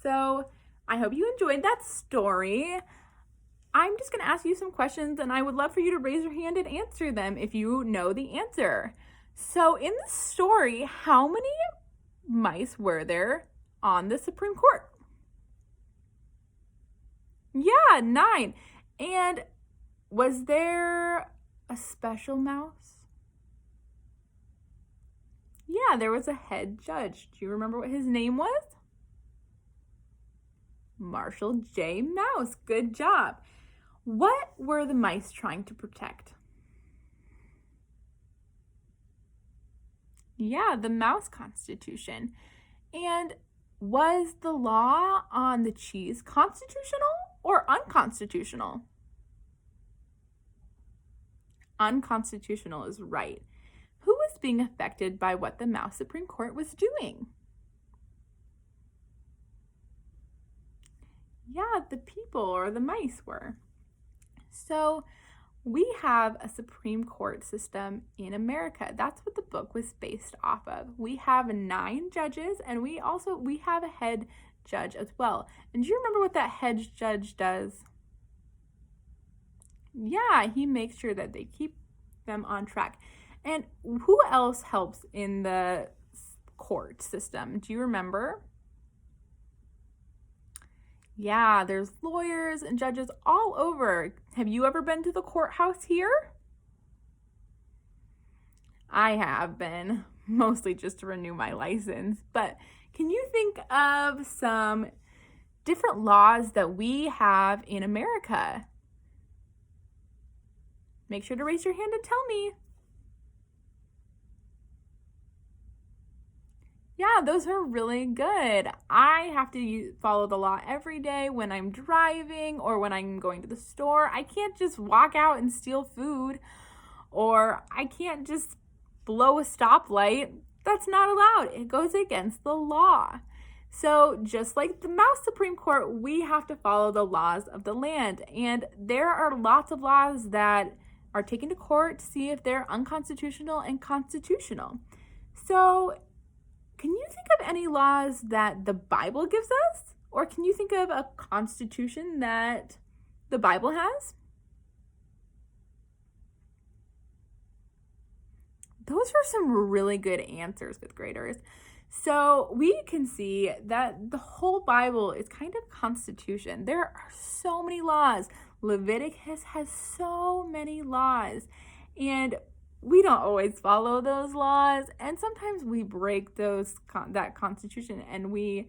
So I hope you enjoyed that story. I'm just going to ask you some questions, and I would love for you to raise your hand and answer them if you know the answer. So in the story, how many mice were there on the Supreme Court? Yeah, 9. And was there a special mouse? Yeah, there was a head judge. Do you remember what his name was? Marshall J. Mouse. Good job. What were the mice trying to protect? Yeah, the mouse constitution. And was the law on the cheese constitutional or unconstitutional? Unconstitutional is right. Who was being affected by what the Mouse Supreme Court was doing? Yeah, the people or the mice were. So we have a Supreme Court system in America. That's what the book was based off of. We have 9 judges, and we have a head judge as well. And do you remember what that head judge does? Yeah, he makes sure that they keep them on track. And who else helps in the court system? Do you remember? Yeah, there's lawyers and judges all over. Have you ever been to the courthouse here? I have been, mostly just to renew my license. But can you think of some different laws that we have in America? Make sure to raise your hand and tell me. Yeah, those are really good. I have to follow the law every day when I'm driving or when I'm going to the store. I can't just walk out and steal food, or I can't just blow a stoplight. That's not allowed. It goes against the law. So just like the Mouse Supreme Court, we have to follow the laws of the land. And there are lots of laws that are taken to court to see if they're unconstitutional and constitutional. So can you think of any laws that the Bible gives us? Or can you think of a constitution that the Bible has? Those are some really good answers, fifth graders. So we can see that the whole Bible is kind of constitution. There are so many laws. Leviticus has so many laws. And we don't always follow those laws, and sometimes we break that constitution and we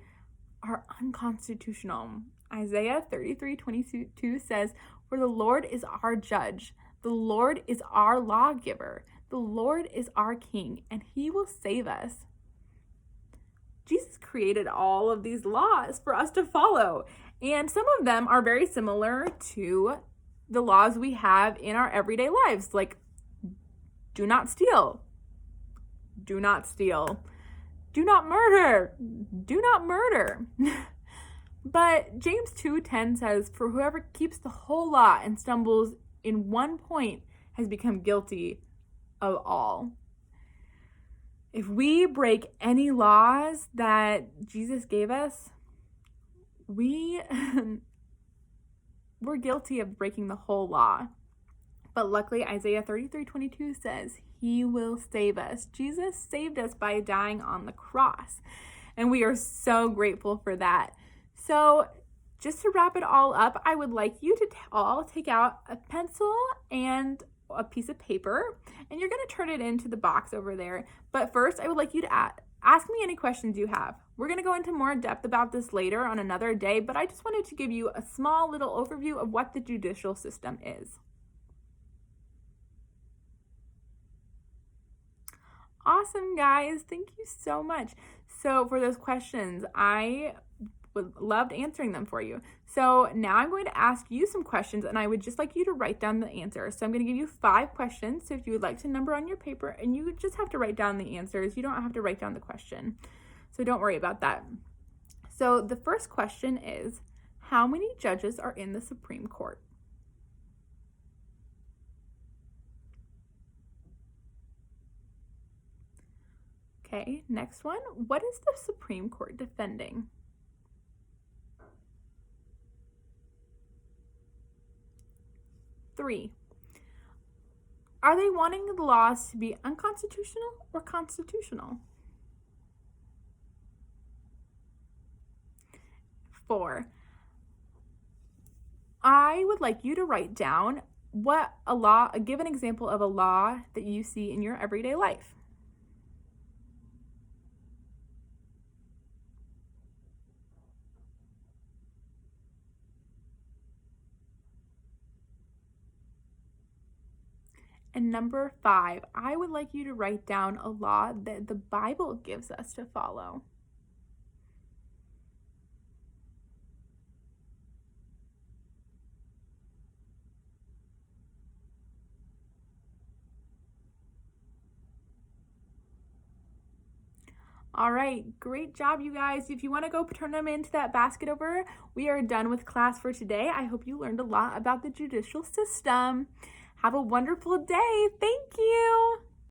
are unconstitutional. Isaiah 33:22 says, "For the Lord is our judge, the Lord is our lawgiver, the Lord is our king, and he will save us." Jesus created all of these laws for us to follow, and some of them are very similar to the laws we have in our everyday lives, like do not steal. Do not steal. Do not murder. Do not murder. But James 2:10 says, "For whoever keeps the whole law and stumbles in one point has become guilty of all." If we break any laws that Jesus gave us, we're guilty of breaking the whole law. But luckily, Isaiah 33:22 says he will save us. Jesus saved us by dying on the cross, and we are so grateful for that. So just to wrap it all up, I would like you to all take out a pencil and a piece of paper, and you're going to turn it into the box over there. But first, I would like you to ask me any questions you have. We're going to go into more depth about this later on another day, but I just wanted to give you a small little overview of what the judicial system is. Awesome, guys. Thank you so much. So for those questions, I loved answering them for you. So now I'm going to ask you some questions, and I would just like you to write down the answers. So I'm going to give you 5 questions. So if you would like to number on your paper, and you just have to write down the answers. You don't have to write down the question. So don't worry about that. So the first question is, how many judges are in the Supreme Court? Okay, next one. What is the Supreme Court defending? 3, are they wanting the laws to be unconstitutional or constitutional? 4, I would like you to write down give an example of a law that you see in your everyday life. And number 5, I would like you to write down a law that the Bible gives us to follow. All right, great job, you guys. If you want to go turn them into that basket over, we are done with class for today. I hope you learned a lot about the judicial system. Have a wonderful day. Thank you.